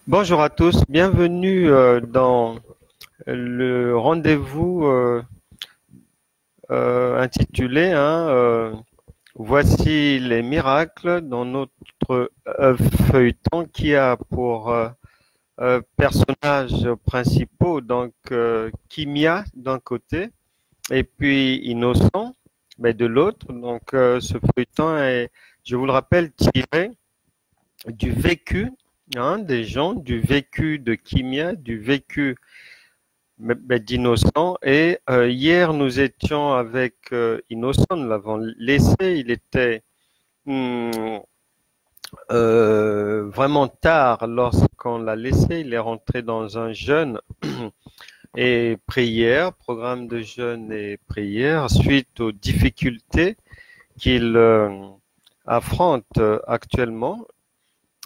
Bonjour à tous, bienvenue dans le rendez-vous intitulé Voici les miracles dans notre feuilleton qui a pour personnages principaux Kimia d'un côté et puis Innocent mais de l'autre. Ce feuilleton est, je vous le rappelle, tiré du vécu des gens, du vécu de Kimia, du vécu d'Innocent. Et hier, nous étions avec Innocent, nous l'avons laissé, il était hum, vraiment tard lorsqu'on l'a laissé, il est rentré dans un jeûne et prière, programme de jeûne et prière, suite aux difficultés qu'il affronte actuellement.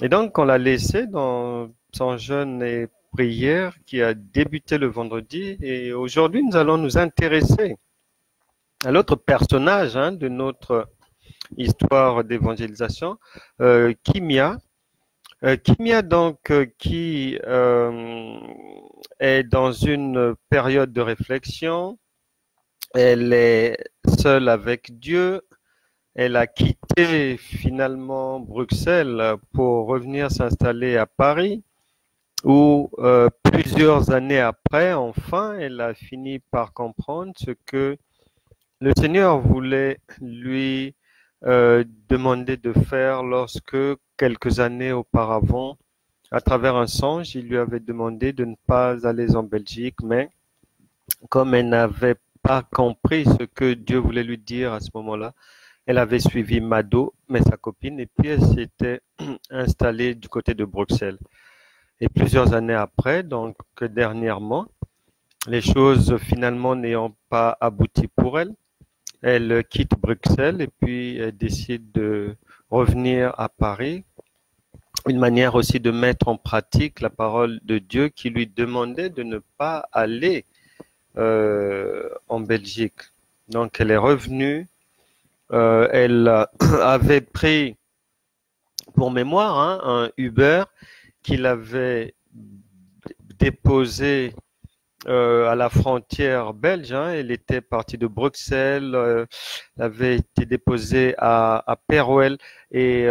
Et donc, on l'a laissé dans son jeûne et prière qui a débuté le vendredi. Et aujourd'hui, nous allons nous intéresser à l'autre personnage de notre histoire d'évangélisation, Kimia. Kimia, qui est dans une période de réflexion. Elle est seule avec Dieu. Elle a quitté finalement Bruxelles pour revenir s'installer à Paris, où plusieurs années après, enfin, elle a fini par comprendre ce que le Seigneur voulait lui demander de faire lorsque, quelques années auparavant, à travers un songe, il lui avait demandé de ne pas aller en Belgique, mais comme elle n'avait pas compris ce que Dieu voulait lui dire à ce moment-là, elle avait suivi Mado, mais sa copine, et puis elle s'était installée du côté de Bruxelles. Et plusieurs années après, donc dernièrement, les choses finalement n'ayant pas abouti pour elle, elle quitte Bruxelles et puis elle décide de revenir à Paris. Une manière aussi de mettre en pratique la parole de Dieu qui lui demandait de ne pas aller en Belgique. Donc elle est revenue. Elle avait pris pour mémoire un Uber qu'il avait déposé à la frontière belge. Elle était partie de Bruxelles, elle avait été déposée à Perouel et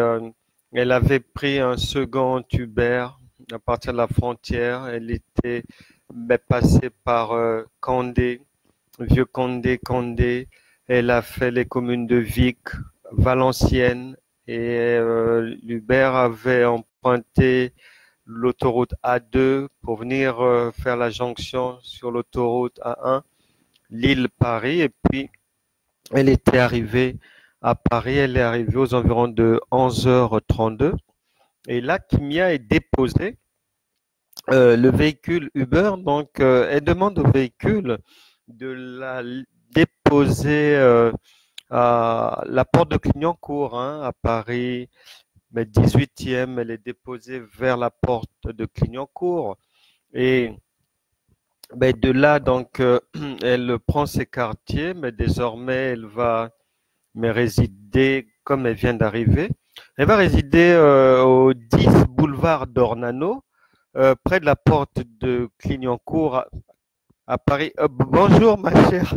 elle avait pris un second Uber à partir de la frontière. Elle était passée par Condé, Vieux Condé, Condé. Elle a fait les communes de Vic, Valenciennes et l'Uber avait emprunté l'autoroute A2 pour venir faire la jonction sur l'autoroute A1, Lille-Paris. Et puis, elle était arrivée à Paris, elle est arrivée aux environs de 11h32. Et là, Kimia est déposée. Le véhicule Uber, elle demande au véhicule de la déposer à la porte de Clignancourt, à Paris, mais 18e, elle est déposée vers la porte de Clignancourt. Et de là, elle prend ses quartiers, mais désormais, elle va résider, comme elle vient d'arriver, elle va résider au 10 boulevard d'Ornano, près de la porte de Clignancourt à Paris. Bonjour, ma chère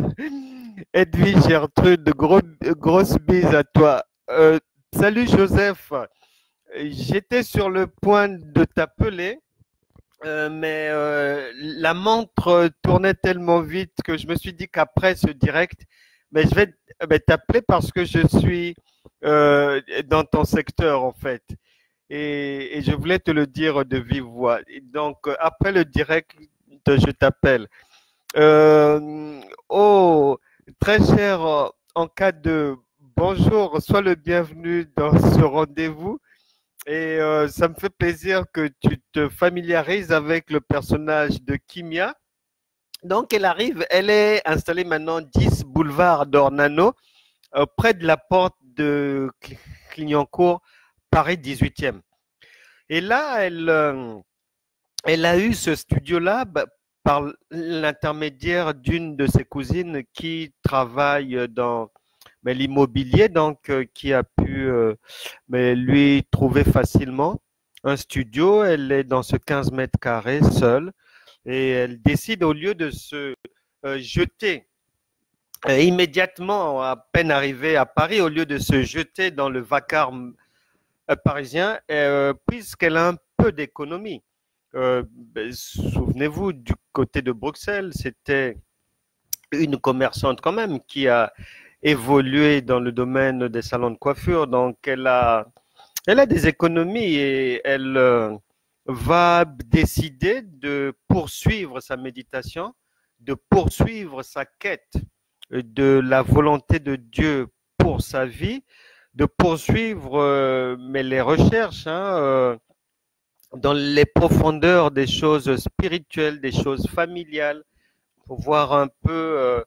Edwige Gertrude, grosse bise à toi. Salut, Joseph. J'étais sur le point de t'appeler. Mais la montre tournait tellement vite que je me suis dit qu'après ce direct, mais je vais t'appeler parce que je suis dans ton secteur en fait. Et je voulais te le dire de vive voix. Et donc, après le direct, je t'appelle. Oh, très cher, en cas de bonjour, sois le bienvenu dans ce rendez-vous. Et ça me fait plaisir que tu te familiarises avec le personnage de Kimia. Donc, elle arrive, elle est installée maintenant 10 boulevard d'Ornano, près de la porte de Clignancourt, Paris 18e. Et là, elle a eu ce studio-là par l'intermédiaire d'une de ses cousines qui travaille dans l'immobilier, qui a pu lui trouver facilement un studio. Elle est dans ce 15 mètres carrés seule et elle décide, au lieu de se jeter immédiatement, à peine arrivée à Paris, au lieu de se jeter dans le vacarme parisien, puisqu'elle a un peu d'économie. Souvenez-vous, du côté de Bruxelles, c'était une commerçante quand même qui a évolué dans le domaine des salons de coiffure. Donc, elle a des économies et elle va décider de poursuivre sa méditation, de poursuivre sa quête de la volonté de Dieu pour sa vie, de poursuivre mais les recherches dans les profondeurs des choses spirituelles, des choses familiales, pour voir un peu,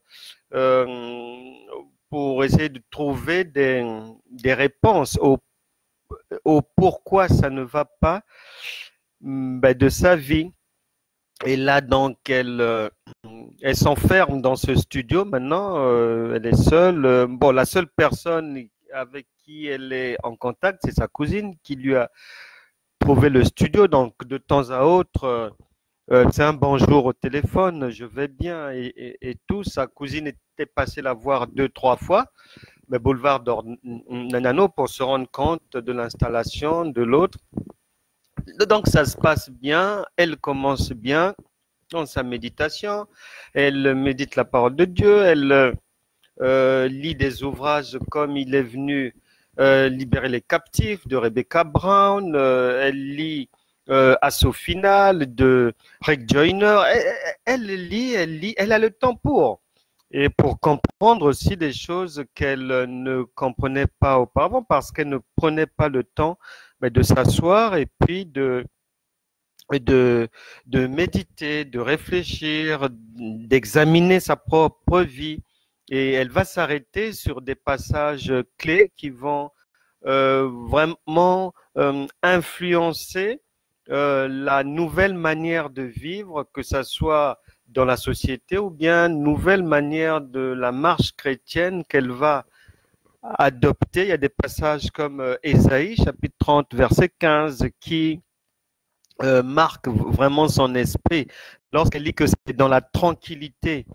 pour essayer de trouver des réponses au pourquoi ça ne va pas de sa vie. Et là, donc, elle s'enferme dans ce studio maintenant. Elle est seule. Bon, la seule personne avec qui elle est en contact, c'est sa cousine qui lui a trouvé le studio. Donc, de temps à autre, c'est un bonjour au téléphone, je vais bien et tout. Sa cousine était passée la voir 2, 3 fois, mais boulevard d'Ornano, pour se rendre compte de l'installation de l'autre. Donc, ça se passe bien. Elle commence bien dans sa méditation. Elle médite la parole de Dieu. Elle lit des ouvrages comme Il est venu libérer les captifs de Rebecca Brown. Elle lit Assaut final de Rick Joyner. Elle lit, elle a le temps pour. Et pour comprendre aussi des choses qu'elle ne comprenait pas auparavant parce qu'elle ne prenait pas le temps de s'asseoir et puis de méditer, de réfléchir, d'examiner sa propre vie. Et elle va s'arrêter sur des passages clés qui vont vraiment influencer la nouvelle manière de vivre, que ça soit dans la société ou bien nouvelle manière de la marche chrétienne qu'elle va adopter. Il y a des passages comme Ésaïe, chapitre 30, verset 15, qui marque vraiment son esprit lorsqu'elle dit que c'est dans la tranquillité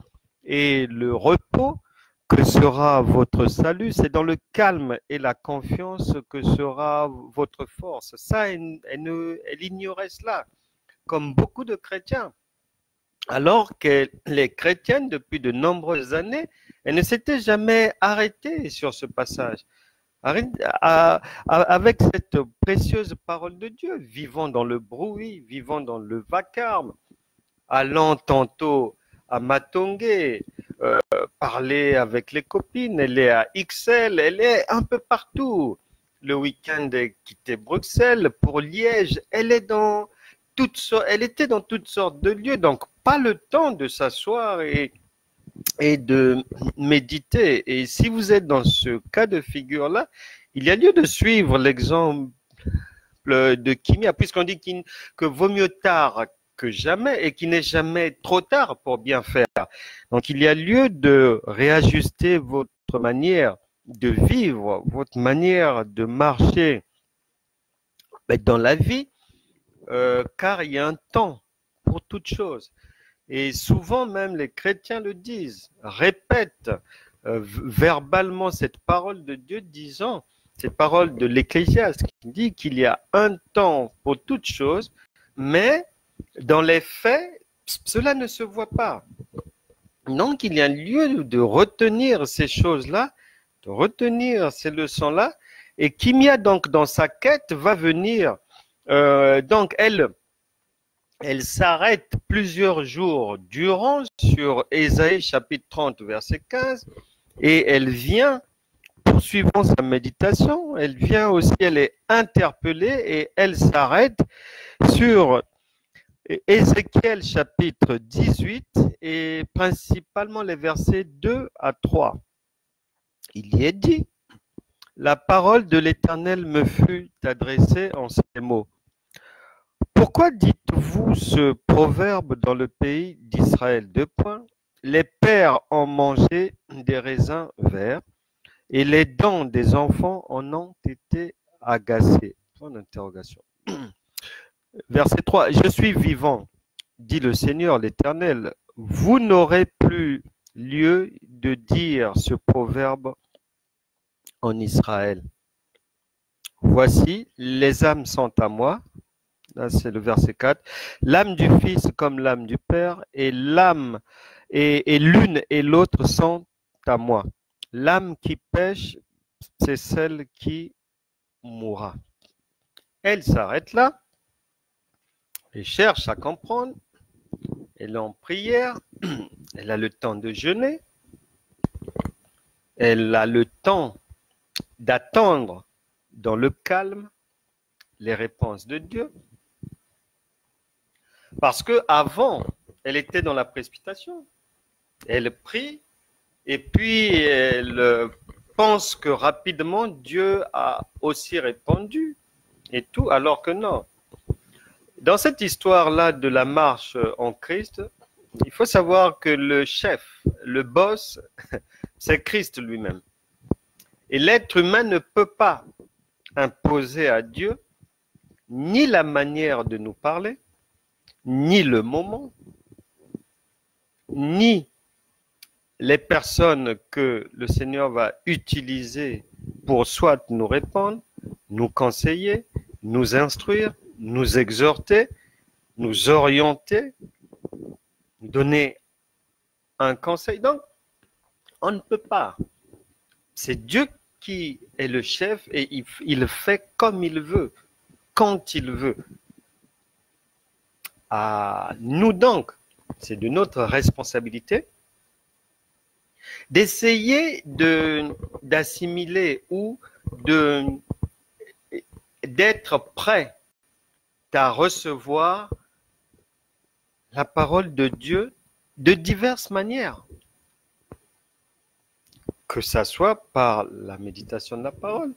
et le repos que sera votre salut, c'est dans le calme et la confiance que sera votre force. Ça, elle ignorait cela, comme beaucoup de chrétiens. Alors que les chrétiennes, depuis de nombreuses années, elles ne s'étaient jamais arrêtées sur ce passage. Avec cette précieuse parole de Dieu, vivant dans le bruit, vivant dans le vacarme, allant tantôt à Matongué, parler avec les copines, elle est à XL, elle est un peu partout. Le week-end, elle quittait Bruxelles pour Liège, elle était dans toutes sortes de lieux, donc pas le temps de s'asseoir et de méditer. Et si vous êtes dans ce cas de figure-là, il y a lieu de suivre l'exemple de Kimia, puisqu'on dit que vaut mieux tard que jamais et qu'il n'est jamais trop tard pour bien faire. Donc, il y a lieu de réajuster votre manière de vivre, votre manière de marcher dans la vie, car il y a un temps pour toute chose. Et souvent même les chrétiens le disent, répètent verbalement cette parole de Dieu, disant, cette parole de l'Ecclésiaste qui dit qu'il y a un temps pour toute chose, mais dans les faits, cela ne se voit pas. Donc il y a lieu de retenir ces choses-là, de retenir ces leçons-là, et Kimia donc dans sa quête va venir, donc elle s'arrête plusieurs jours durant sur Ésaïe chapitre 30 verset 15 et elle vient, poursuivant sa méditation, elle vient aussi, elle est interpellée et elle s'arrête sur Ézéchiel chapitre 18 et principalement les versets 2 à 3. Il y est dit, la parole de l'Éternel me fut adressée en ces mots. Pourquoi dites-vous ce proverbe dans le pays d'Israël? Les pères ont mangé des raisins verts et les dents des enfants en ont été agacées. Point d'interrogation. Verset 3. Je suis vivant, dit le Seigneur l'Éternel. Vous n'aurez plus lieu de dire ce proverbe en Israël. Voici, les âmes sont à moi. Là, c'est le verset 4. L'âme du Fils comme l'âme du Père, et l'âme et l'une et l'autre sont à moi. L'âme qui pêche, c'est celle qui mourra. Elle s'arrête là et cherche à comprendre. Elle est en prière, elle a le temps de jeûner, elle a le temps d'attendre dans le calme les réponses de Dieu. Parce que avant, elle était dans la précipitation. Elle prie et puis elle pense que rapidement Dieu a aussi répondu et tout, alors que non. Dans cette histoire-là de la marche en Christ, il faut savoir que le chef, le boss, c'est Christ lui-même. Et l'être humain ne peut pas imposer à Dieu ni la manière de nous parler, ni le moment, ni les personnes que le Seigneur va utiliser pour soit nous répondre, nous conseiller, nous instruire, nous exhorter, nous orienter, donner un conseil. Donc, on ne peut pas. C'est Dieu qui est le chef et il fait comme il veut, quand il veut. À nous donc, c'est de notre responsabilité d'essayer d'assimiler ou d'être prêt à recevoir la parole de Dieu de diverses manières. Que ça soit par la méditation de la parole,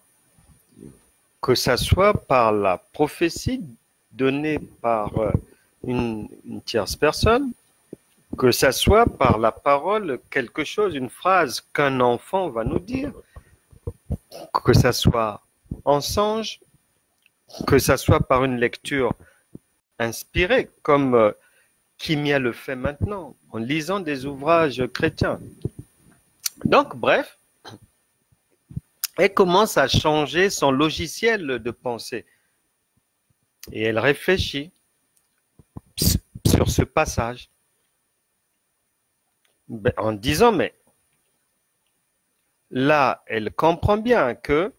que ça soit par la prophétie donnée par une tierce personne, que ça soit par la parole, quelque chose, une phrase qu'un enfant va nous dire, que ça soit en songe, que ça soit par une lecture inspirée, comme Kimia le fait maintenant, en lisant des ouvrages chrétiens. Donc, bref, elle commence à changer son logiciel de pensée. Et elle réfléchit sur ce passage en disant, mais là, elle comprend bien que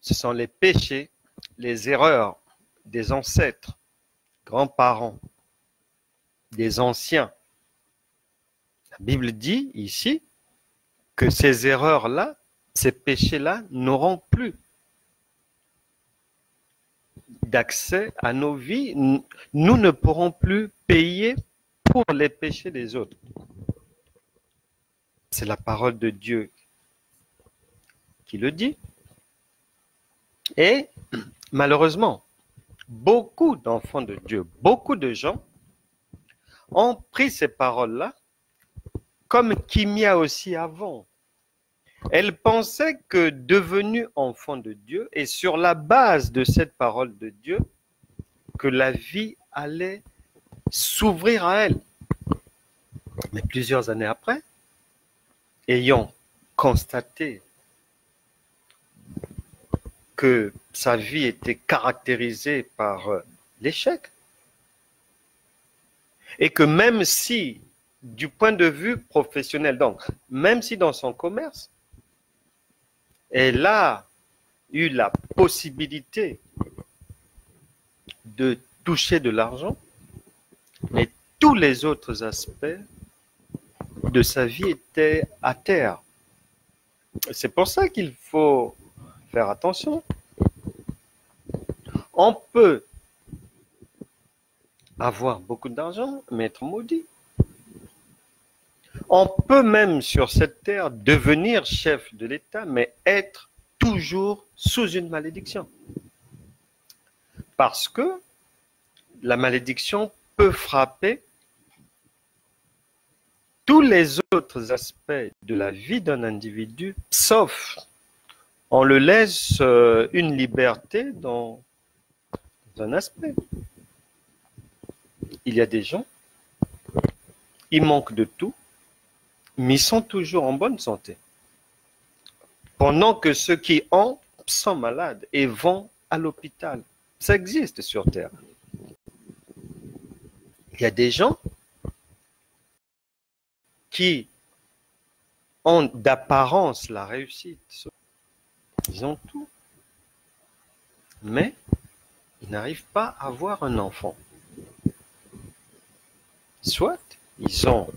ce sont les péchés, les erreurs des ancêtres, grands-parents, des anciens. La Bible dit ici que ces erreurs-là, ces péchés-là n'auront plus d'accès à nos vies. Nous ne pourrons plus payer pour les péchés des autres. C'est la parole de Dieu qui le dit. Et malheureusement, beaucoup d'enfants de Dieu, beaucoup de gens ont pris ces paroles-là comme Kimia aussi avant. Elle pensait que devenue enfant de Dieu et sur la base de cette parole de Dieu, que la vie allait s'ouvrir à elle. Mais plusieurs années après, ayant constaté que sa vie était caractérisée par l'échec, et que même si, du point de vue professionnel, donc, même si dans son commerce, elle a eu la possibilité de toucher de l'argent, mais tous les autres aspects de sa vie étaient à terre. C'est pour ça qu'il faut faire attention. On peut avoir beaucoup d'argent, mais être maudit. On peut même sur cette terre devenir chef de l'État, mais être toujours sous une malédiction. Parce que la malédiction peut frapper tous les autres aspects de la vie d'un individu, sauf on le laisse une liberté dans un aspect. Il y a des gens, ils manquent de tout, mais ils sont toujours en bonne santé. Pendant que ceux qui ont sont malades et vont à l'hôpital. Ça existe sur Terre. Il y a des gens qui ont d'apparence la réussite. Ils ont tout. Mais ils n'arrivent pas à avoir un enfant. Soit ils ont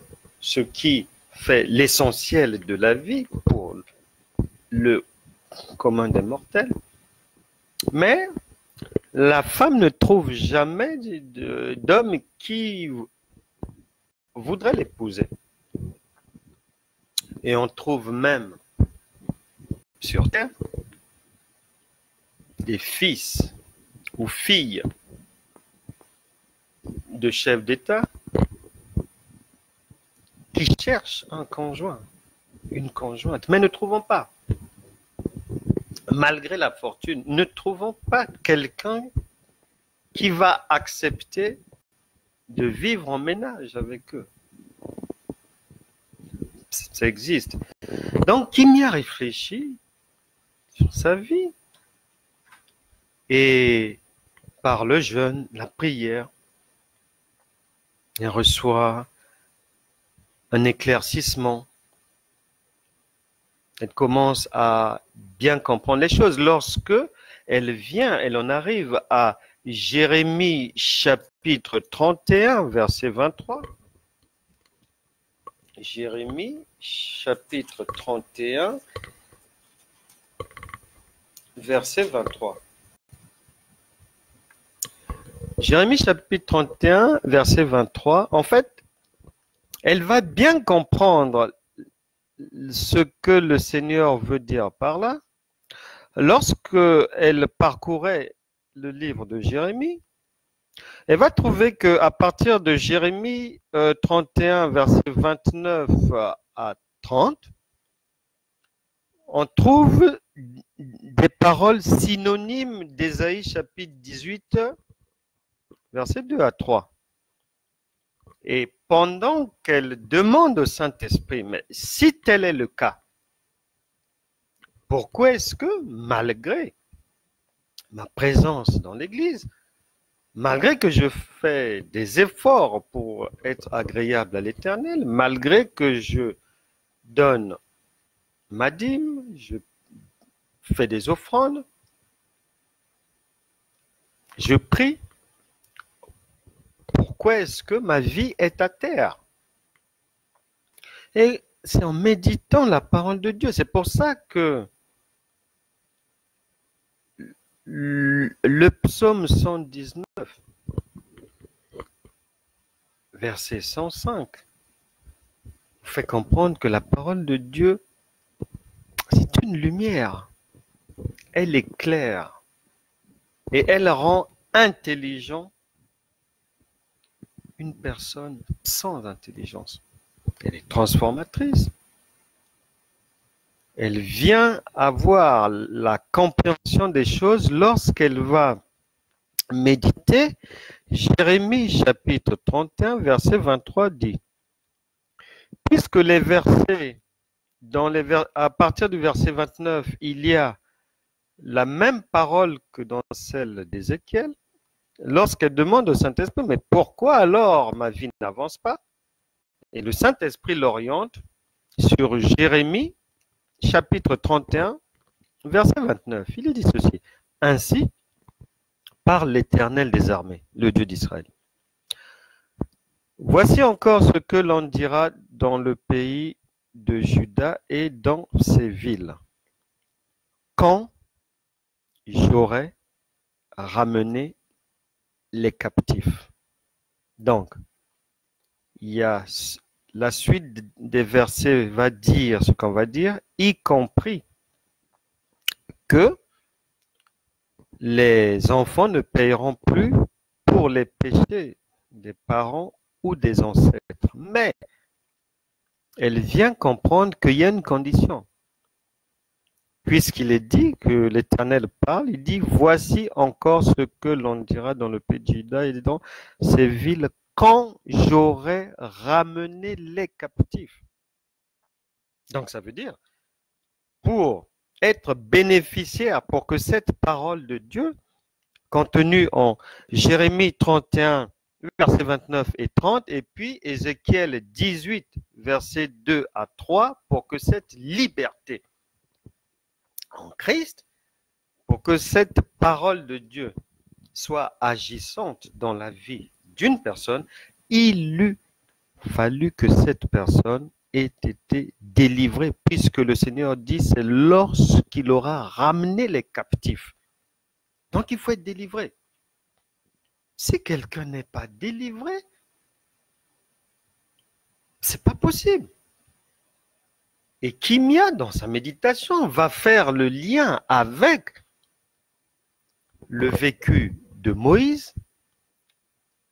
ce qui fait l'essentiel de la vie pour le commun des mortels, mais la femme ne trouve jamais d'homme qui voudrait l'épouser. Et on trouve même sur Terre des fils ou filles de chefs d'État qui cherchent un conjoint, une conjointe, mais ne trouvons pas. Malgré la fortune, ne trouvons pas quelqu'un qui va accepter de vivre en ménage avec eux. Ça existe. Donc, Kim y a réfléchi sur sa vie. Et par le jeûne, la prière, elle reçoit un éclaircissement. Elle commence à bien comprendre les choses. Lorsque elle en arrive à Jérémie chapitre 31, verset 23. Jérémie chapitre 31, verset 23. Jérémie chapitre 31, verset 23. En fait, elle va bien comprendre ce que le Seigneur veut dire par là. Lorsque elle parcourait le livre de Jérémie, elle va trouver qu'à partir de Jérémie 31, verset 29 à 30, on trouve des paroles synonymes d'Ésaïe chapitre 18, verset 2 à 3. Et pendant qu'elle demande au Saint-Esprit, mais si tel est le cas, pourquoi est-ce que, malgré ma présence dans l'Église, malgré que je fais des efforts pour être agréable à l'Éternel, malgré que je donne ma dîme, je fais des offrandes, je prie, pourquoi est-ce que ma vie est à terre? Et c'est en méditant la parole de Dieu. C'est pour ça que le psaume 119, verset 105, fait comprendre que la parole de Dieu, c'est une lumière. Elle est claire et elle rend intelligent une personne sans intelligence. Elle est transformatrice. Elle vient avoir la compréhension des choses lorsqu'elle va méditer. Jérémie chapitre 31, verset 23 dit, puisque les versets, à partir du verset 29, il y a la même parole que dans celle d'Ézéchiel, lorsqu'elle demande au Saint-Esprit, mais pourquoi alors ma vie n'avance pas? Et le Saint-Esprit l'oriente sur Jérémie, chapitre 31, verset 29. Il est dit ceci. Ainsi parle l'Éternel des armées, le Dieu d'Israël. Voici encore ce que l'on dira dans le pays de Juda et dans ses villes. Quand j'aurai ramené les captifs. Donc, il y a la suite des versets va dire ce qu'on va dire, y compris que les enfants ne paieront plus pour les péchés des parents ou des ancêtres. Mais elle vient comprendre qu'il y a une condition. puisqu'il est dit que l'Éternel parle, il dit, voici encore ce que l'on dira dans le pays de Juda et dans ces villes quand j'aurai ramené les captifs. Donc ça veut dire, pour être bénéficiaire, pour que cette parole de Dieu, contenue en Jérémie 31, versets 29 et 30, et puis Ézéchiel 18, versets 2 à 3, pour que cette liberté en Christ, pour que cette parole de Dieu soit agissante dans la vie d'une personne, il eût fallu que cette personne ait été délivrée, puisque le Seigneur dit, c'est lorsqu'il aura ramené les captifs. Donc il faut être délivré. Si quelqu'un n'est pas délivré, c'est pas possible. Et Kimia, dans sa méditation, va faire le lien avec le vécu de Moïse,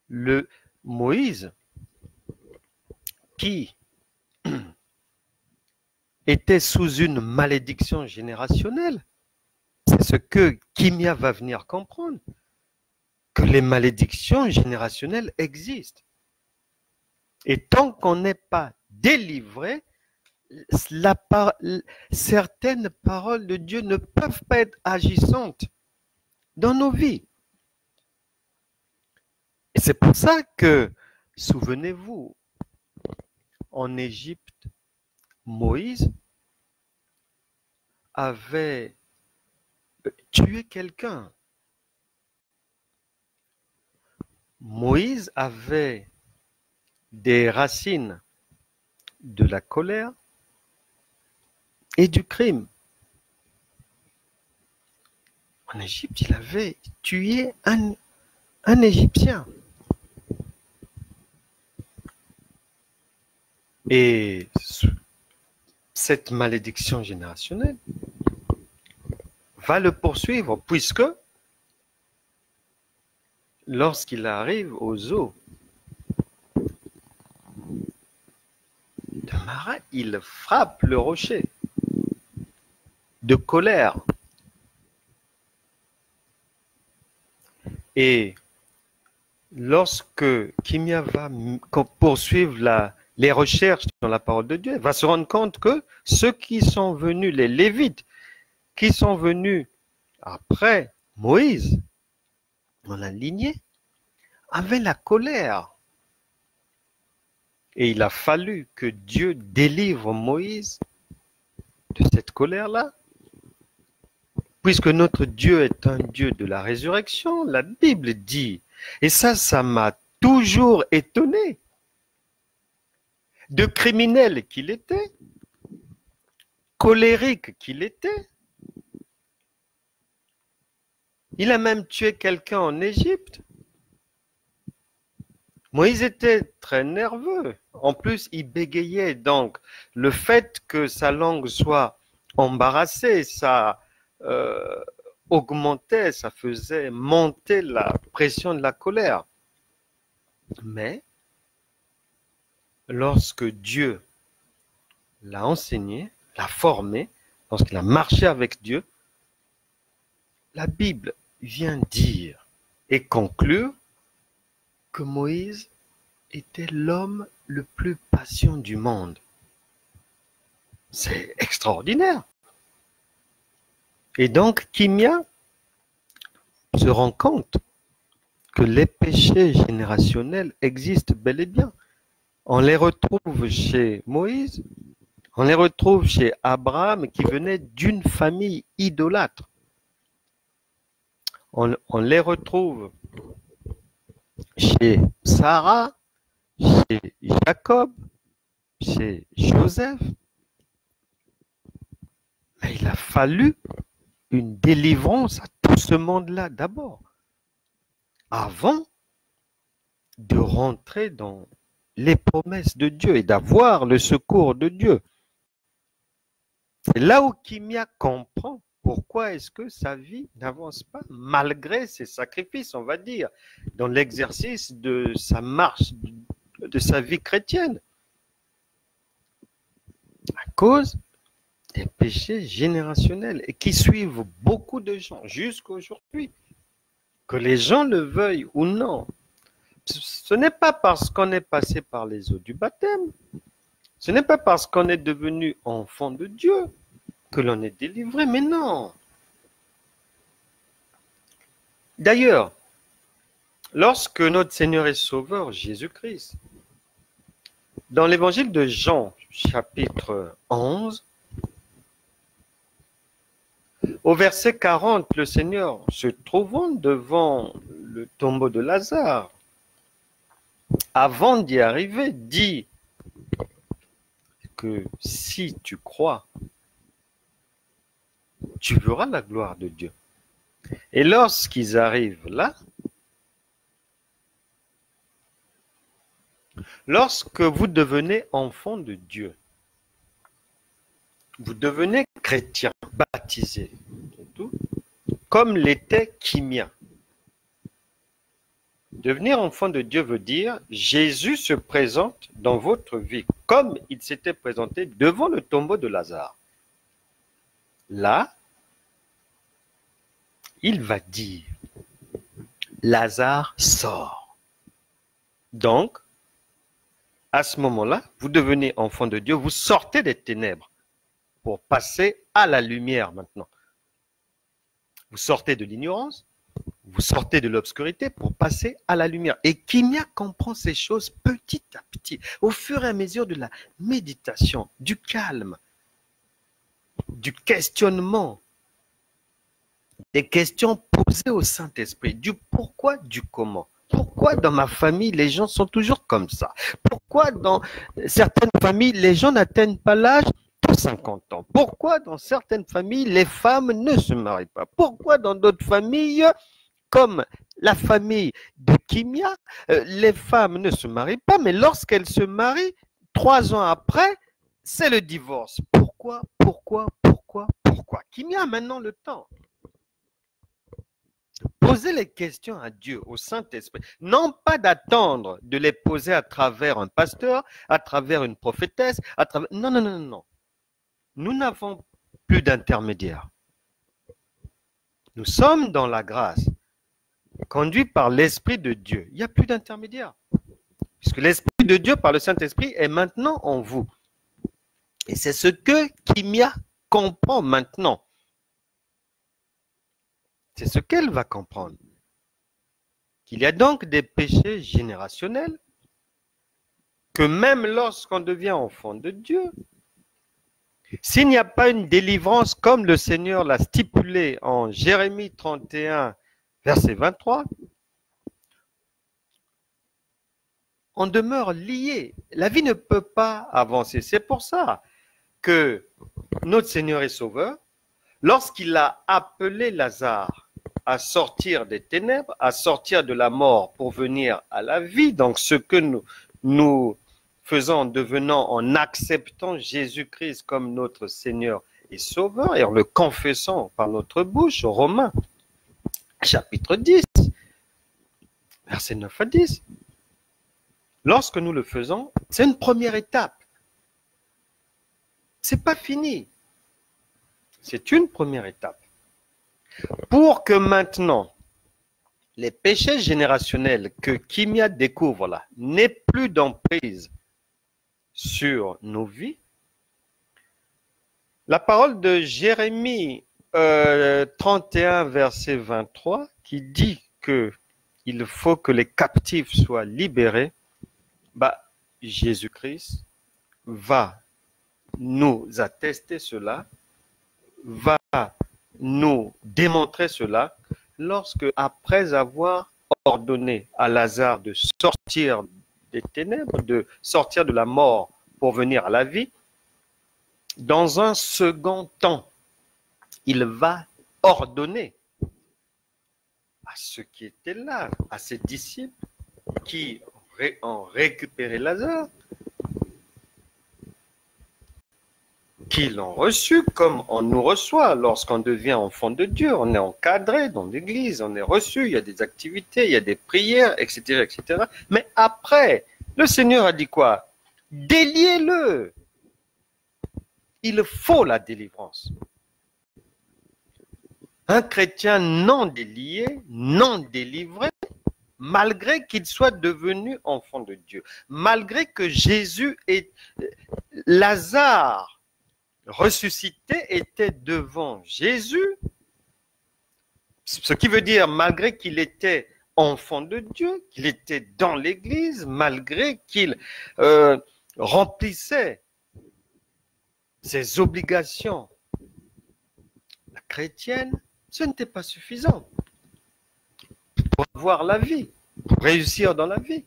le Moïse qui était sous une malédiction générationnelle. C'est ce que Kimia va venir comprendre, que les malédictions générationnelles existent. Et tant qu'on n'est pas délivré, certaines paroles de Dieu ne peuvent pas être agissantes dans nos vies. Et c'est pour ça que, souvenez-vous, en Égypte, Moïse avait tué quelqu'un. Moïse avait des racines de la colère et du crime. En Égypte, il avait tué un Égyptien. Et cette malédiction générationnelle va le poursuivre, puisque lorsqu'il arrive aux eaux de Mara, il frappe le rocher de colère. Et lorsque Kimia va poursuivre les recherches dans la parole de Dieu, elle va se rendre compte que ceux qui sont venus, les Lévites, qui sont venus après Moïse, dans la lignée, avaient la colère. Et il a fallu que Dieu délivre Moïse de cette colère-là. Puisque notre Dieu est un Dieu de la résurrection, la Bible dit, et ça m'a toujours étonné, de criminel qu'il était, colérique qu'il était. Il a même tué quelqu'un en Égypte. Moïse était très nerveux. En plus, il bégayait. Donc, le fait que sa langue soit embarrassée, ça augmentait, ça faisait monter la pression de la colère. Mais, lorsque Dieu l'a enseigné, l'a formé, lorsqu'il a marché avec Dieu, la Bible vient dire et conclure que Moïse était l'homme le plus patient du monde. C'est extraordinaire. Et donc, Kimia se rend compte que les péchés générationnels existent bel et bien. On les retrouve chez Moïse, on les retrouve chez Abraham qui venait d'une famille idolâtre. On les retrouve chez Sarah, chez Jacob, chez Joseph. Mais il a fallu une délivrance à tout ce monde-là d'abord, avant de rentrer dans les promesses de Dieu et d'avoir le secours de Dieu. C'est là où Kimia comprend pourquoi est-ce que sa vie n'avance pas malgré ses sacrifices, on va dire, dans l'exercice de sa marche, de sa vie chrétienne. À cause des péchés générationnels et qui suivent beaucoup de gens jusqu'à aujourd'hui, que les gens le veuillent ou non. Ce n'est pas parce qu'on est passé par les eaux du baptême, ce n'est pas parce qu'on est devenu enfant de Dieu que l'on est délivré, mais non. D'ailleurs, lorsque notre Seigneur et Sauveur Jésus-Christ, dans l'évangile de Jean, chapitre 11, au verset 40, le Seigneur, se trouvant devant le tombeau de Lazare, avant d'y arriver, dit que si tu crois, tu verras la gloire de Dieu. Et lorsqu'ils arrivent là, lorsque vous devenez enfant de Dieu, vous devenez chrétien, baptisé, comme l'était Kimia. Devenir enfant de Dieu veut dire Jésus se présente dans votre vie comme il s'était présenté devant le tombeau de Lazare. Là, il va dire Lazare sort. Donc, à ce moment-là, vous devenez enfant de Dieu, vous sortez des ténèbres pour passer à la lumière maintenant. Vous sortez de l'ignorance, vous sortez de l'obscurité pour passer à la lumière. Et Kimia comprend ces choses petit à petit, au fur et à mesure de la méditation, du calme, du questionnement, des questions posées au Saint-Esprit, du pourquoi, du comment. Pourquoi dans ma famille, les gens sont toujours comme ça? Pourquoi dans certaines familles, les gens n'atteignent pas l'âge de 50 ans? Pourquoi dans certaines familles, les femmes ne se marient pas? Pourquoi dans d'autres familles, comme la famille de Kimia, les femmes ne se marient pas, mais lorsqu'elles se marient, 3 ans après, c'est le divorce. Pourquoi? Kimia a maintenant le temps de poser les questions à Dieu, au Saint-Esprit. Non pas d'attendre de les poser à travers un pasteur, à travers une prophétesse, à travers... Non. Nous n'avons plus d'intermédiaire. Nous sommes dans la grâce, conduit par l'Esprit de Dieu. Il n'y a plus d'intermédiaire. Puisque l'Esprit de Dieu, par le Saint-Esprit, est maintenant en vous. Et c'est ce que Kimia comprend maintenant. C'est ce qu'elle va comprendre. Qu'il y a donc des péchés générationnels, que même lorsqu'on devient enfant de Dieu, s'il n'y a pas une délivrance comme le Seigneur l'a stipulé en Jérémie 31, verset 23, on demeure lié. La vie ne peut pas avancer. C'est pour ça que notre Seigneur et Sauveur, lorsqu'il a appelé Lazare à sortir des ténèbres, à sortir de la mort pour venir à la vie, donc ce que nous faisons en devenant, en acceptant Jésus-Christ comme notre Seigneur et Sauveur et en le confessant par notre bouche, Romains, chapitre 10, versets 9 à 10. Lorsque nous le faisons, c'est une première étape. C'est pas fini. C'est une première étape. Pour que maintenant, les péchés générationnels que Kimia découvre là n'aient plus d'emprise sur nos vies, la parole de Jérémie 31, verset 23, qui dit qu'il faut que les captifs soient libérés, Jésus-Christ va nous attester cela, va nous démontrer cela, lorsque, après avoir ordonné à Lazare de sortir des ténèbres, de sortir de la mort pour venir à la vie, dans un second temps, il va ordonner à ceux qui étaient là, à ses disciples, qui ont récupéré Lazare, qui l'ont reçu comme on nous reçoit lorsqu'on devient enfant de Dieu. On est encadré dans l'église, on est reçu, il y a des activités, il y a des prières, etc., etc. Mais après, le Seigneur a dit quoi? Déliez-le. Il faut la délivrance. Un chrétien non délié, non délivré, malgré qu'il soit devenu enfant de Dieu, malgré que Jésus et Lazare ressuscité était devant Jésus, ce qui veut dire malgré qu'il était enfant de Dieu, qu'il était dans l'Église, malgré qu'il remplissait ses obligations chrétiennes, ce n'était pas suffisant pour avoir la vie, pour réussir dans la vie.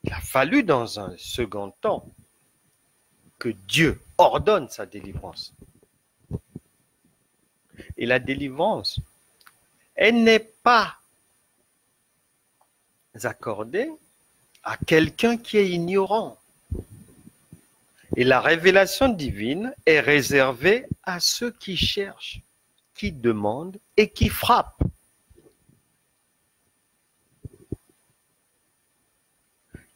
Il a fallu dans un second temps que Dieu ordonne sa délivrance. Et la délivrance, elle n'est pas accordée à quelqu'un qui est ignorant. Et la révélation divine est réservée à ceux qui cherchent, qui demandent et qui frappent.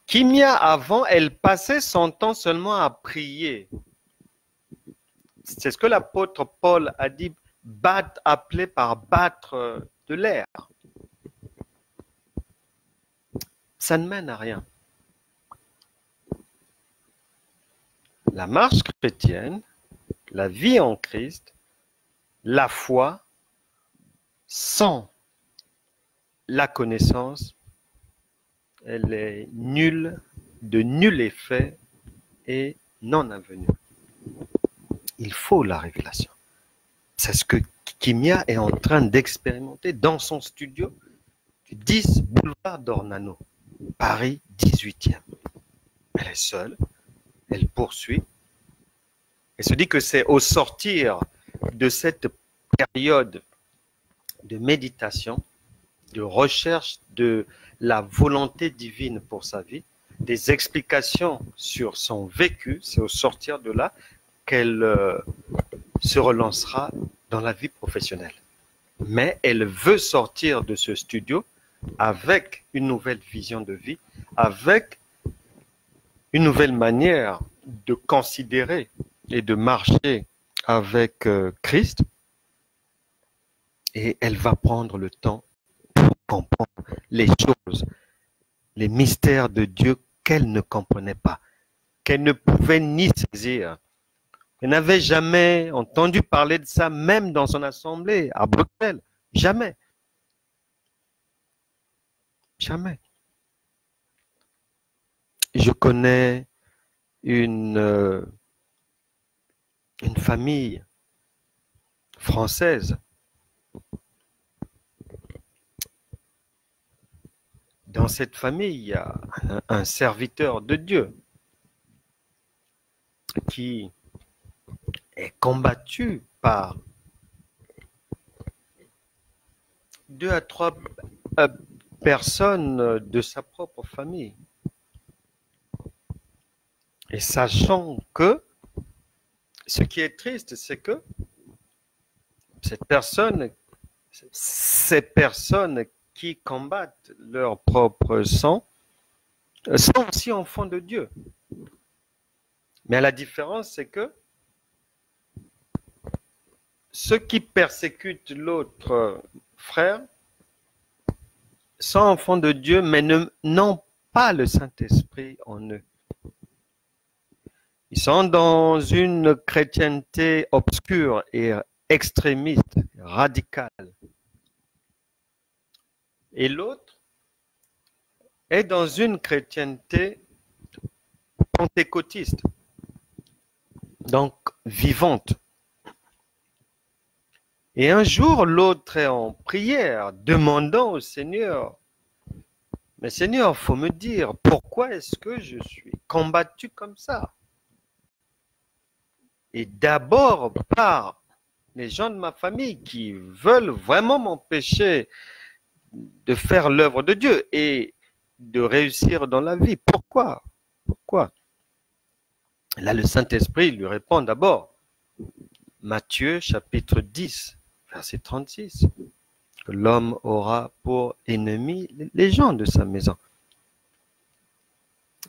Kimia, avant, elle passait son temps seulement à prier. C'est ce que l'apôtre Paul a dit, appelé par battre de l'air. Ça ne mène à rien. La marche chrétienne, la vie en Christ, la foi, sans la connaissance, elle est nulle, de nul effet et non avenue. Il faut la révélation. C'est ce que Kimia est en train d'expérimenter dans son studio du 10 boulevard d'Ornano, Paris 18e. Elle est seule, elle poursuit et se dit que c'est au sortir de cette période de méditation, de recherche de la volonté divine pour sa vie, des explications sur son vécu, c'est au sortir de là qu'elle se relancera dans la vie professionnelle. Mais elle veut sortir de ce studio avec une nouvelle vision de vie, avec une nouvelle manière de considérer et de marcher avec Christ. Et elle va prendre le temps pour comprendre les choses, les mystères de Dieu qu'elle ne comprenait pas, qu'elle ne pouvait ni saisir. Elle n'avait jamais entendu parler de ça, même dans son assemblée à Bruxelles. Jamais. Jamais. Je connais une famille française. Dans cette famille, il y a un serviteur de Dieu qui est combattu par 2 à 3 personnes de sa propre famille. Et sachant que, ce qui est triste, c'est que ces personnes qui combattent leur propre sang sont aussi enfants de Dieu. Mais la différence, c'est que ceux qui persécutent l'autre frère sont enfants de Dieu, mais n'ont pas le Saint-Esprit en eux. Ils sont dans une chrétienté obscure et extrémiste, radicale. Et l'autre est dans une chrétienté pentecôtiste, donc vivante. Et un jour, l'autre est en prière, demandant au Seigneur, « Mais Seigneur, il faut me dire, pourquoi est-ce que je suis combattu comme ça ?» Et d'abord par les gens de ma famille qui veulent vraiment m'empêcher de faire l'œuvre de Dieu et de réussir dans la vie. Pourquoi? Pourquoi? Là, le Saint-Esprit lui répond d'abord. Matthieu, chapitre 10, verset 36. Que l'homme aura pour ennemi les gens de sa maison.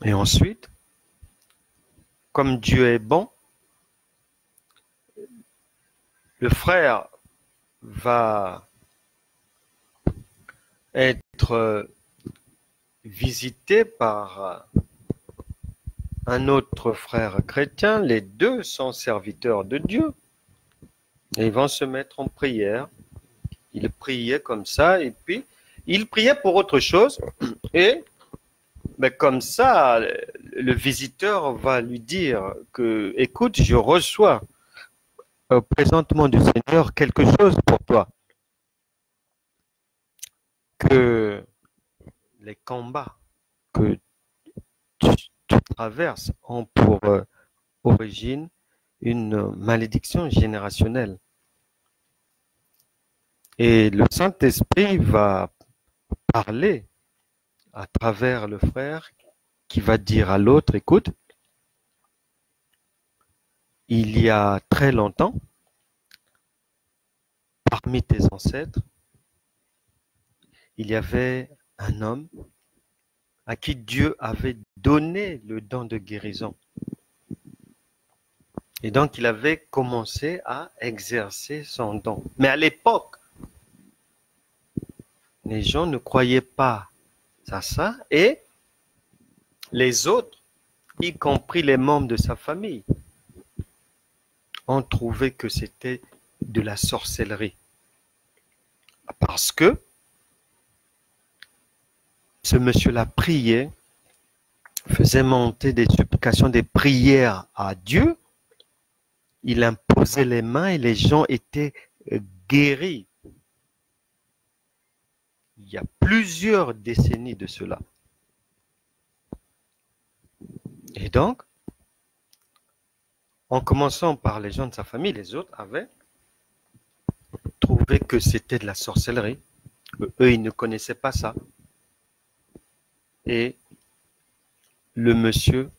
Et ensuite, comme Dieu est bon, le frère va être visité par un autre frère chrétien. Les deux sont serviteurs de Dieu. Et ils vont se mettre en prière. Ils priaient comme ça, et puis ils priaient pour autre chose. Et comme ça, le visiteur va lui dire que, écoute, je reçois présentement du Seigneur quelque chose pour toi. Que les combats que tu traverses ont pour origine une malédiction générationnelle. Et le Saint-Esprit va parler à travers le frère qui va dire à l'autre, écoute, il y a très longtemps, parmi tes ancêtres, il y avait un homme à qui Dieu avait donné le don de guérison. Et donc, il avait commencé à exercer son don. Mais à l'époque, les gens ne croyaient pas à ça et les autres, y compris les membres de sa famille, ont trouvé que c'était de la sorcellerie. Parce que ce monsieur-là priait, faisait monter des supplications, des prières à Dieu. Il imposait les mains et les gens étaient guéris. Il y a plusieurs décennies de cela. Et donc, en commençant par les gens de sa famille, les autres avaient trouvé que c'était de la sorcellerie. Eux, ils ne connaissaient pas ça. Et le monsieur,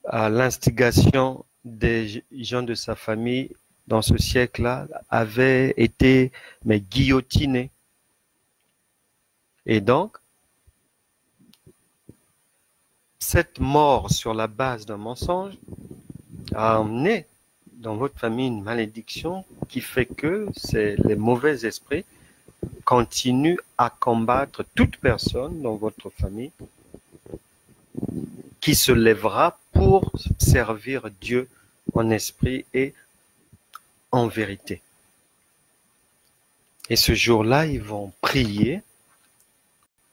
à l'instigation des gens de sa famille, dans ce siècle-là, avait été guillotiné. Et donc, cette mort sur la base d'un mensonge a emmené dans votre famille une malédiction qui fait que les mauvais esprits continuent à combattre toute personne dans votre famille qui se lèvera pour servir Dieu en esprit et en vérité. Et ce jour-là, ils vont prier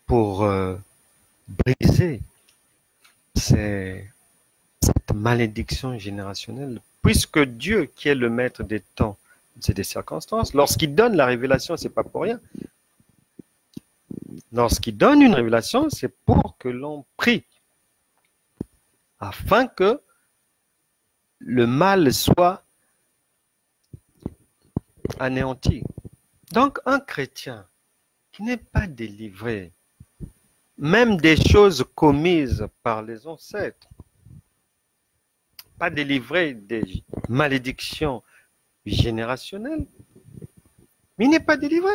pour briser cette malédiction générationnelle, puisque Dieu, qui est le maître des temps et des circonstances, lorsqu'il donne la révélation, c'est pas pour rien. Lorsqu'il donne une révélation, c'est pour que l'on prie, afin que le mal soit anéanti. Donc, un chrétien qui n'est pas délivré, même des choses commises par les ancêtres, pas délivré des malédictions générationnelles, mais il n'est pas délivré.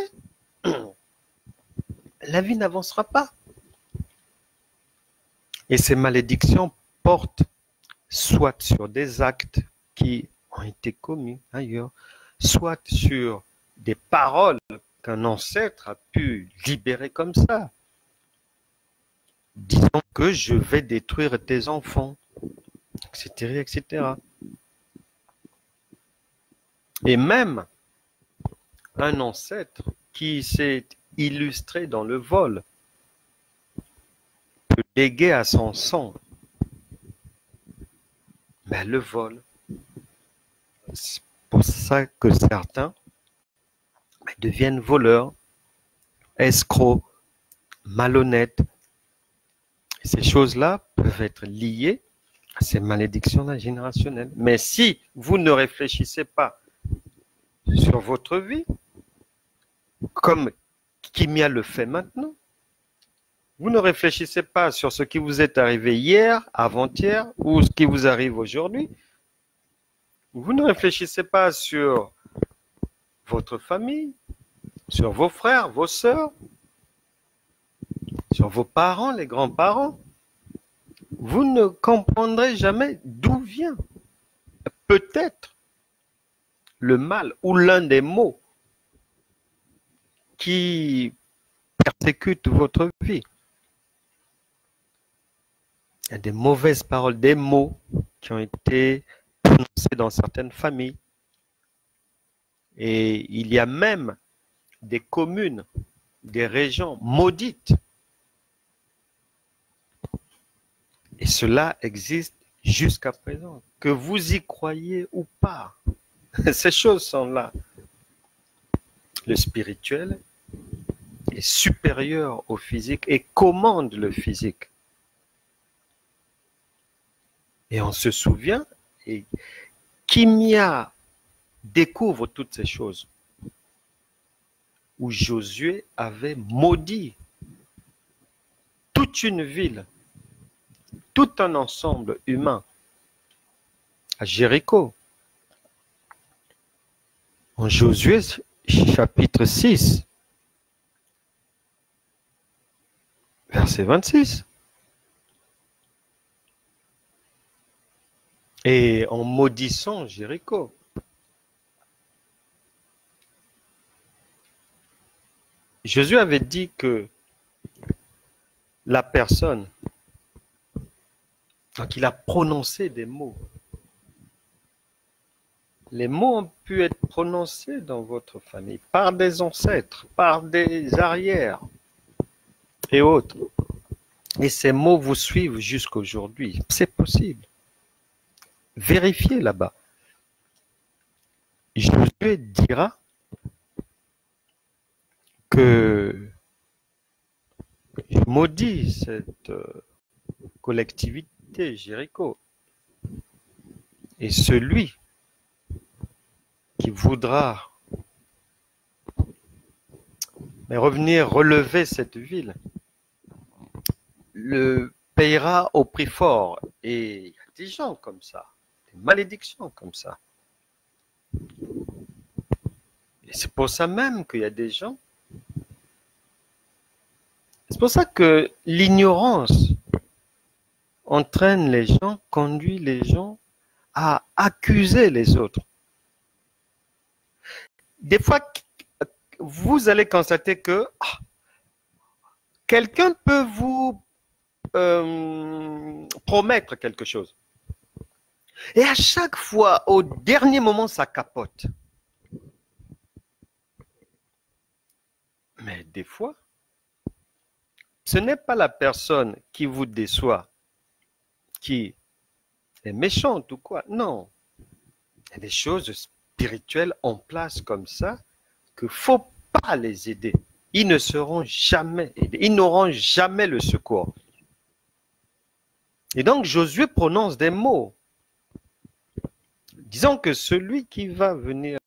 La vie n'avancera pas. Et ces malédictions portent soit sur des actes qui ont été commis ailleurs, soit sur des paroles qu'un ancêtre a pu libérer comme ça. Disons que je vais détruire tes enfants, etc., etc. Et même un ancêtre qui s'est illustré dans le vol peut léguer à son sang. Mais le vol, c'est pour ça que certains deviennent voleurs, escrocs, malhonnêtes. Ces choses-là peuvent être liées à ces malédictions générationnelles. Mais si vous ne réfléchissez pas sur votre vie, comme Kimia le fait maintenant, vous ne réfléchissez pas sur ce qui vous est arrivé hier, avant-hier, ou ce qui vous arrive aujourd'hui. Vous ne réfléchissez pas sur votre famille, sur vos frères, vos sœurs, sur vos parents, les grands-parents. Vous ne comprendrez jamais d'où vient. Peut-être le mal ou l'un des maux qui persécutent votre vie. Il y a des mauvaises paroles, des mots qui ont été prononcés dans certaines familles. Et il y a même des communes, des régions maudites. Et cela existe jusqu'à présent. Que vous y croyez ou pas, ces choses sont là. Le spirituel est supérieur au physique et commande le physique. Et on se souvient, et Kimia découvre toutes ces choses, où Josué avait maudit toute une ville, tout un ensemble humain à Jéricho. En Josué chapitre 6, verset 26. Et en maudissant Jéricho. Jésus avait dit que la personne, donc il a prononcé des mots. Les mots ont pu être prononcés dans votre famille par des ancêtres, par des arrières et autres. Et ces mots vous suivent jusqu'à aujourd'hui. C'est possible. Vérifiez là-bas. Josué dira que je maudis cette collectivité Jéricho. Et celui qui voudra revenir relever cette ville le payera au prix fort. Et il y a des gens comme ça, des malédictions comme ça. Et c'est pour ça même qu'il y a des gens. C'est pour ça que l'ignorance entraîne les gens, conduit les gens à accuser les autres. Des fois, vous allez constater que quelqu'un peut vous promettre quelque chose. Et à chaque fois, au dernier moment, ça capote. Mais des fois, ce n'est pas la personne qui vous déçoit, qui est méchante ou quoi. Non. Il y a des choses spirituelles en place comme ça qu'il ne faut pas les aider. Ils ne seront jamais aidés. Ils n'auront jamais le secours. Et donc, Josué prononce des mots. Disons que celui qui va venir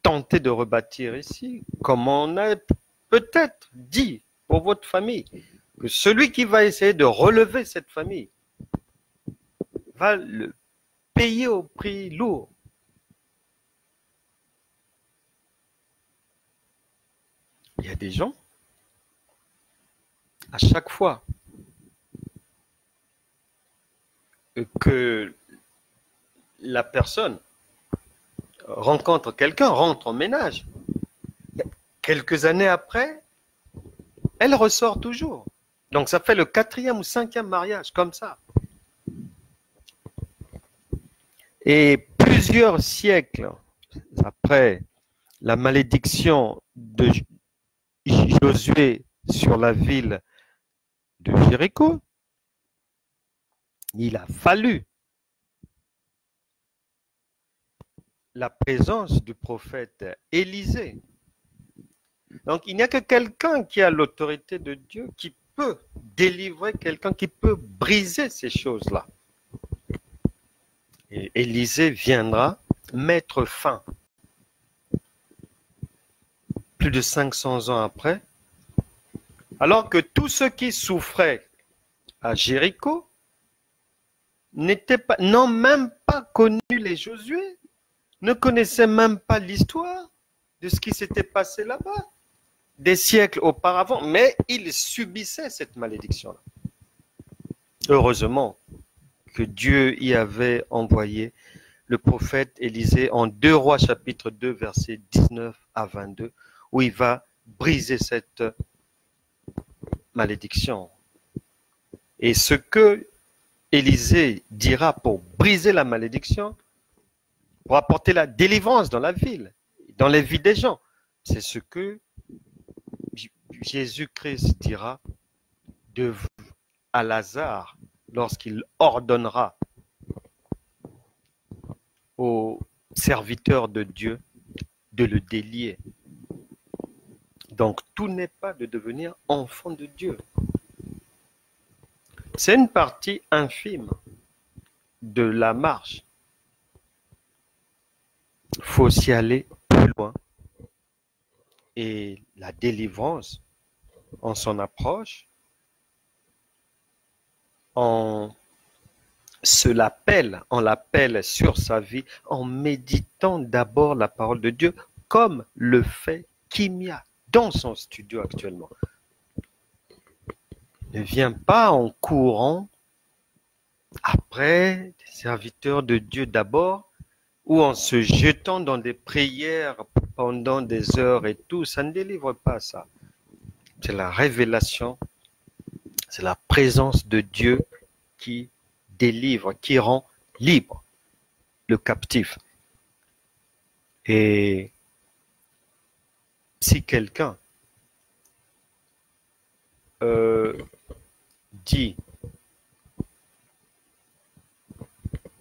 tenter de rebâtir ici, comme on a peut-être dit pour votre famille, que celui qui va essayer de relever cette famille va le payer au prix lourd. Il y a des gens, à chaque fois que la personne rencontre quelqu'un, rentre en ménage, quelques années après, elle ressort toujours. Donc ça fait le 4e ou 5e mariage, comme ça. Et plusieurs siècles après la malédiction de Josué sur la ville de Jéricho, il a fallu la présence du prophète Élisée. Donc il n'y a que quelqu'un qui a l'autorité de Dieu qui peut délivrer quelqu'un, qui peut briser ces choses-là. Et Élisée viendra mettre fin, plus de 500 ans après, alors que tous ceux qui souffraient à Jéricho n'ont même pas connu les Josué, ne connaissaient même pas l'histoire de ce qui s'était passé là-bas, des siècles auparavant, mais ils subissaient cette malédiction-là. Heureusement que Dieu y avait envoyé le prophète Élisée en 2 Rois chapitre 2 versets 19 à 22 où il va briser cette malédiction. Et ce que Élisée dira pour briser la malédiction, pour apporter la délivrance dans la ville, dans les vies des gens, c'est ce que Jésus-Christ dira à Lazare lorsqu'il ordonnera aux serviteurs de Dieu de le délier. Donc, tout n'est pas de devenir enfant de Dieu. C'est une partie infime de la marche. Il faut s'y aller plus loin. Et la délivrance, on s'en approche, on l'appelle sur sa vie en méditant d'abord la parole de Dieu, comme le fait Kimia dans son studio actuellement. Ne viens pas en courant après des serviteurs de Dieu d'abord, ou en se jetant dans des prières pendant des heures et tout, ça ne délivre pas ça. C'est la révélation, c'est la présence de Dieu qui délivre, qui rend libre le captif. Et si quelqu'un dit,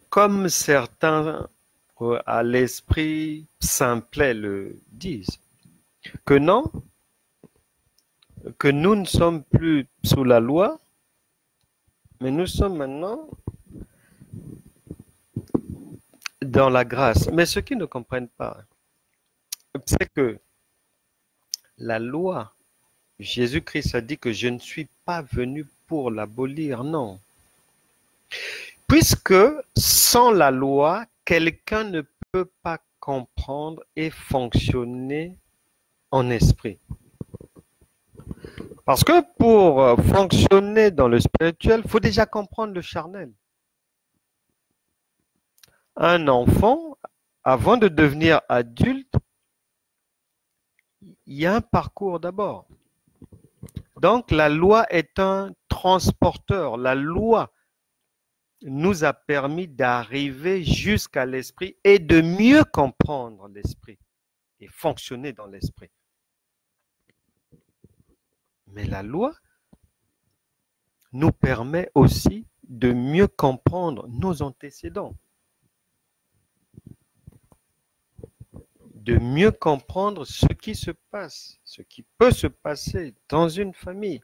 comme certains à l'esprit simplet le disent, que non, que nous ne sommes plus sous la loi, mais nous sommes maintenant dans la grâce. Mais ceux qui ne comprennent pas, c'est que la loi, Jésus-Christ a dit que je ne suis pas venu pour l'abolir, non. Puisque sans la loi, quelqu'un ne peut pas comprendre et fonctionner en esprit. Parce que pour fonctionner dans le spirituel, il faut déjà comprendre le charnel. Un enfant, avant de devenir adulte, il y a un parcours d'abord. Donc la loi est un transporteur. La loi nous a permis d'arriver jusqu'à l'esprit et de mieux comprendre l'esprit et fonctionner dans l'esprit. Mais la loi nous permet aussi de mieux comprendre nos antécédents, de mieux comprendre ce qui se passe, ce qui peut se passer dans une famille,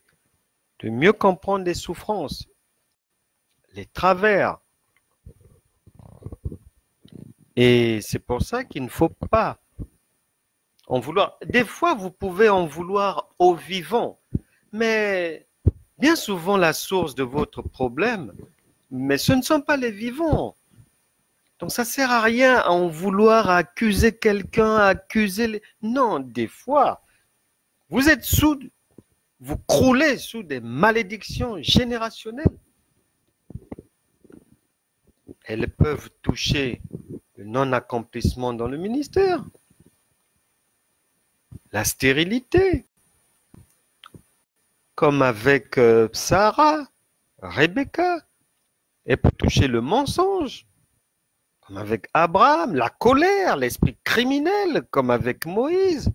de mieux comprendre les souffrances, les travers. Et c'est pour ça qu'il ne faut pas en vouloir. Des fois, vous pouvez en vouloir aux vivants, mais bien souvent la source de votre problème, mais ce ne sont pas les vivants. Donc ça ne sert à rien à en vouloir à accuser quelqu'un, à accuser les... Non, des fois, vous croulez sous des malédictions générationnelles. Elles peuvent toucher le non-accomplissement dans le ministère, la stérilité, comme avec Sarah, Rebecca. Elle peut toucher le mensonge, comme avec Abraham, la colère, l'esprit criminel, comme avec Moïse,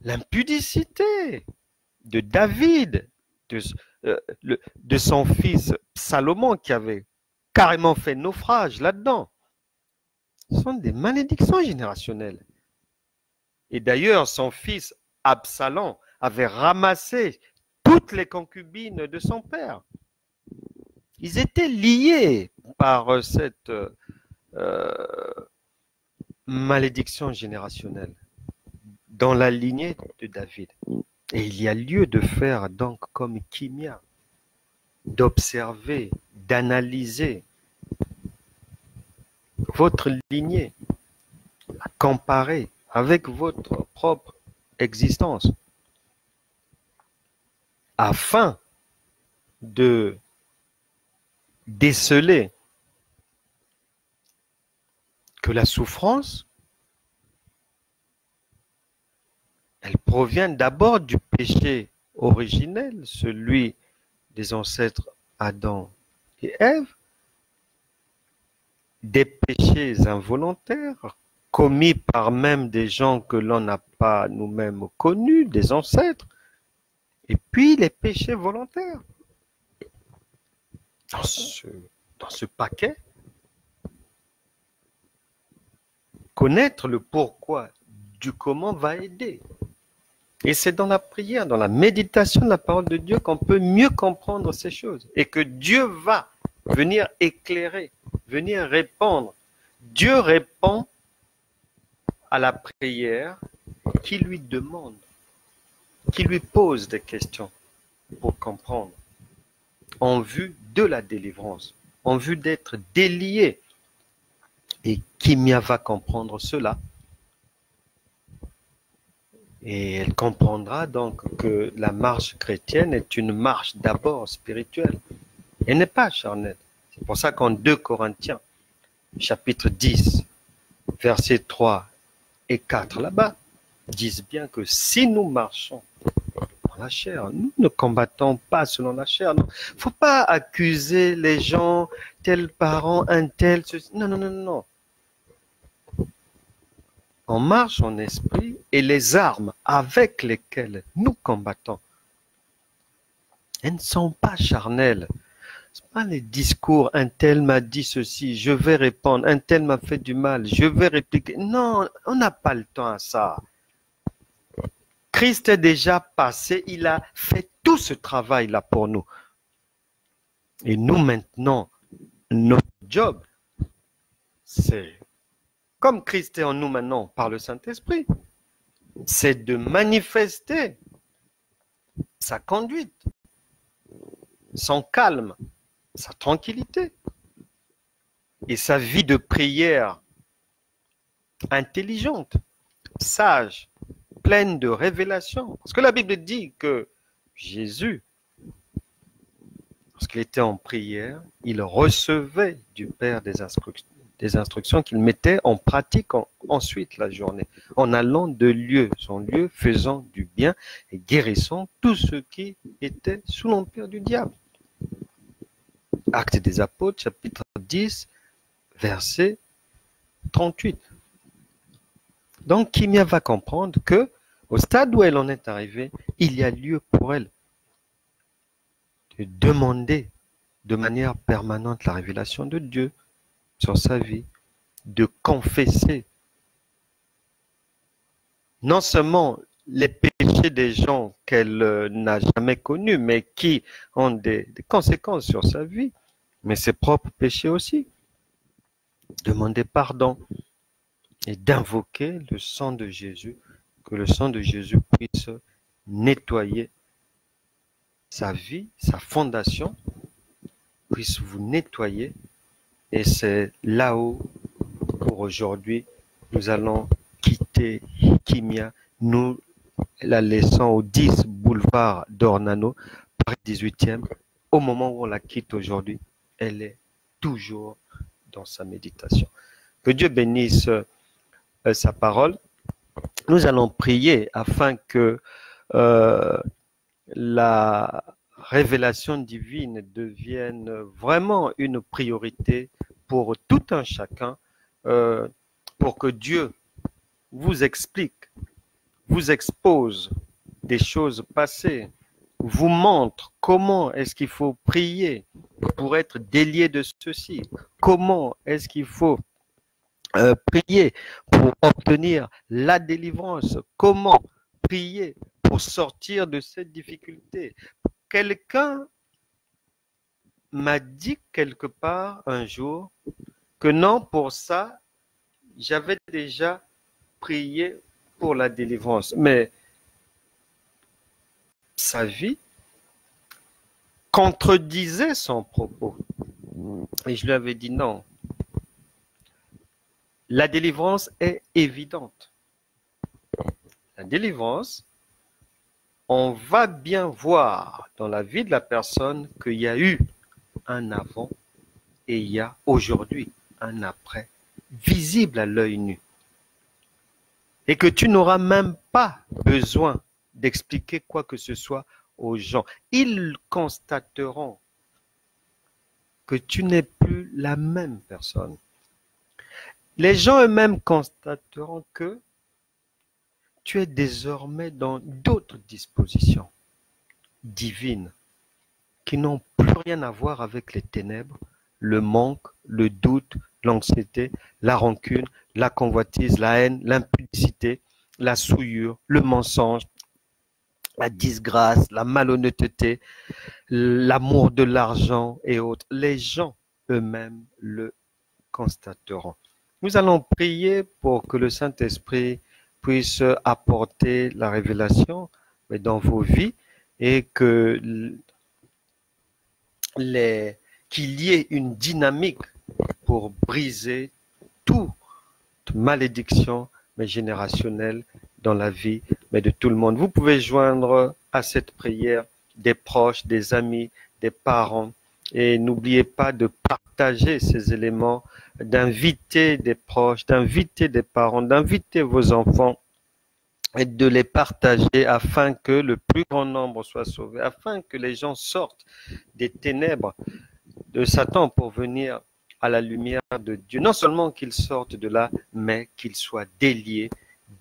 l'impudicité de David, de son fils Salomon qui avait carrément fait naufrage là-dedans. Ce sont des malédictions générationnelles. Et d'ailleurs, son fils Absalom avait ramassé toutes les concubines de son père. Ils étaient liés par cette malédiction générationnelle dans la lignée de David. Et il y a lieu de faire donc comme Kimia, d'observer, d'analyser votre lignée, la comparer avec votre propre existence, afin de déceler que la souffrance, elle provient d'abord du péché originel, celui des ancêtres Adam et Ève, des péchés involontaires commis par même des gens que l'on n'a pas nous-mêmes connus, des ancêtres, et puis les péchés volontaires. Dans ce paquet, connaître le pourquoi du comment va aider. Et c'est dans la prière, dans la méditation de la parole de Dieu qu'on peut mieux comprendre ces choses. Et que Dieu va venir éclairer, venir répondre. Dieu répond à la prière qui lui demande, qui lui pose des questions pour comprendre, en vue de la délivrance, en vue d'être délié. Et Kimia va comprendre cela. Et elle comprendra donc que la marche chrétienne est une marche d'abord spirituelle. Elle n'est pas charnelle. C'est pour ça qu'en 2 Corinthiens, chapitre 10, versets 3 et 4 là-bas, disent bien que si nous marchons dans la chair, nous ne combattons pas selon la chair. Il ne faut pas accuser les gens, tel parent, un tel, ceci. Non, non, non, non. On marche en esprit et les armes avec lesquelles nous combattons, elles ne sont pas charnelles. Ce ne sont pas les discours, un tel m'a dit ceci, je vais répondre, un tel m'a fait du mal, je vais répliquer. Non, on n'a pas le temps à ça. Christ est déjà passé, il a fait tout ce travail-là pour nous. Et nous maintenant, notre job, c'est, comme Christ est en nous maintenant par le Saint-Esprit, c'est de manifester sa conduite, son calme, sa tranquillité et sa vie de prière intelligente, sage, pleine de révélations. Parce que la Bible dit que Jésus, lorsqu'il était en prière, il recevait du Père des instructions qu'il mettait en pratique ensuite la journée, en allant de lieu en lieu, faisant du bien et guérissant tous ceux qui étaient sous l'empire du diable. Actes des Apôtres, chapitre 10, verset 38. Donc, Kimia va comprendre que, au stade où elle en est arrivée, il y a lieu pour elle de demander de manière permanente la révélation de Dieu sur sa vie, de confesser non seulement les péchés des gens qu'elle n'a jamais connus, mais qui ont des conséquences sur sa vie, mais ses propres péchés aussi. Demander pardon et d'invoquer le sang de Jésus, que le sang de Jésus puisse nettoyer sa vie, sa fondation, puisse vous nettoyer. Et c'est là-haut, pour aujourd'hui, nous allons quitter Kimia. Nous la laissons au 10 boulevard d'Ornano, Paris 18e. Au moment où on la quitte aujourd'hui, elle est toujours dans sa méditation. Que Dieu bénisse sa parole. Nous allons prier afin que la révélation divine devienne vraiment une priorité pour tout un chacun, pour que Dieu vous explique, vous expose des choses passées, vous montre comment est-ce qu'il faut prier pour être délié de ceci, comment est-ce qu'il faut prier pour obtenir la délivrance, comment prier pour sortir de cette difficulté. Quelqu'un m'a dit quelque part un jour que non, pour ça, j'avais déjà prié pour la délivrance. Mais sa vie contredisait son propos. Et je lui avais dit non. La délivrance est évidente. La délivrance, on va bien voir dans la vie de la personne qu'il y a eu un avant et il y a aujourd'hui un après visible à l'œil nu. Et que tu n'auras même pas besoin d'expliquer quoi que ce soit aux gens. Ils constateront que tu n'es plus la même personne. Les gens eux-mêmes constateront que tu es désormais dans d'autres dispositions divines qui n'ont plus rien à voir avec les ténèbres, le manque, le doute, l'anxiété, la rancune, la convoitise, la haine, l'impudicité, la souillure, le mensonge, la disgrâce, la malhonnêteté, l'amour de l'argent et autres. Les gens eux-mêmes le constateront. Nous allons prier pour que le Saint-Esprit puisse apporter la révélation dans vos vies et qu'il y ait une dynamique pour briser toute malédiction générationnelle dans la vie de tout le monde. Vous pouvez joindre à cette prière des proches, des amis, des parents et n'oubliez pas de partager ces éléments, d'inviter des proches, d'inviter des parents, d'inviter vos enfants et de les partager afin que le plus grand nombre soit sauvé, afin que les gens sortent des ténèbres de Satan pour venir à la lumière de Dieu. Non seulement qu'ils sortent de là, mais qu'ils soient déliés,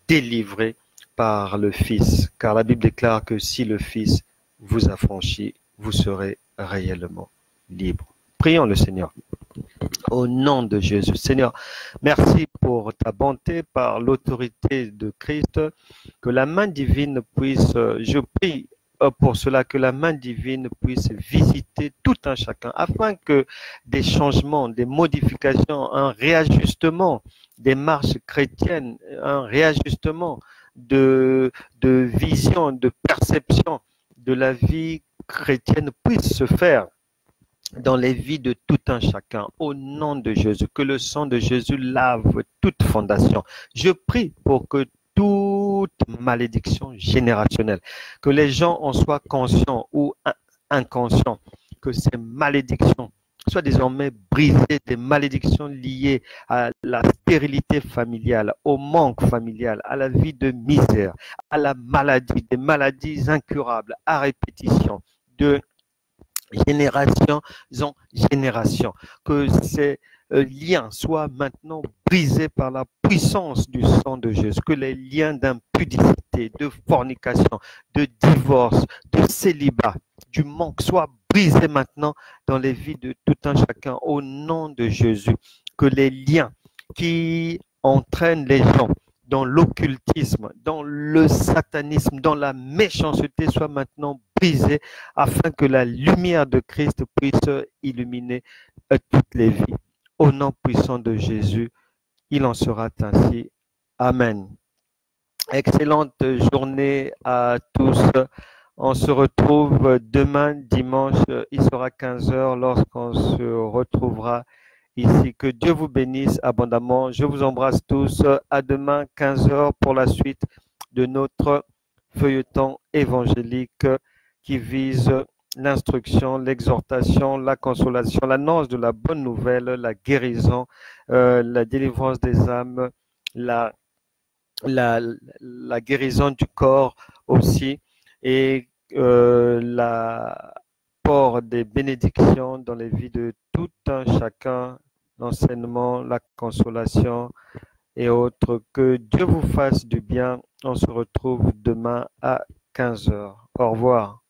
délivrés par le Fils. Car la Bible déclare que si le Fils vous affranchit, vous serez réellement libre. Prions le Seigneur. Au nom de Jésus. Seigneur, merci pour ta bonté par l'autorité de Christ. Que la main divine puisse, je prie pour cela, que la main divine puisse visiter tout un chacun, afin que des changements, des modifications, un réajustement des marches chrétiennes, un réajustement de vision, de perception de la vie chrétienne puisse se faire dans les vies de tout un chacun, au nom de Jésus, que le sang de Jésus lave toute fondation. Je prie pour que toute malédiction générationnelle, que les gens en soient conscients ou inconscients, que ces malédictions soient désormais brisées, des malédictions liées à la stérilité familiale, au manque familial, à la vie de misère, à la maladie, des maladies incurables, à répétition, de génération en génération, que ces liens soient maintenant brisés par la puissance du sang de Jésus, que les liens d'impudicité, de fornication, de divorce, de célibat, du manque soient brisés maintenant dans les vies de tout un chacun au nom de Jésus, que les liens qui entraînent les gens dans l'occultisme, dans le satanisme, dans la méchanceté soient maintenant brisés afin que la lumière de Christ puisse illuminer toutes les vies. Au nom puissant de Jésus, il en sera ainsi. Amen. Excellente journée à tous. On se retrouve demain dimanche, il sera 15 heures lorsqu'on se retrouvera ici. Que Dieu vous bénisse abondamment. Je vous embrasse tous. À demain 15 heures pour la suite de notre feuilleton évangélique qui vise l'instruction, l'exhortation, la consolation, l'annonce de la bonne nouvelle, la guérison, la délivrance des âmes, la guérison du corps aussi, et l'apport des bénédictions dans les vies de tout un chacun, l'enseignement, la consolation et autres. Que Dieu vous fasse du bien. On se retrouve demain à 15 heures. Au revoir.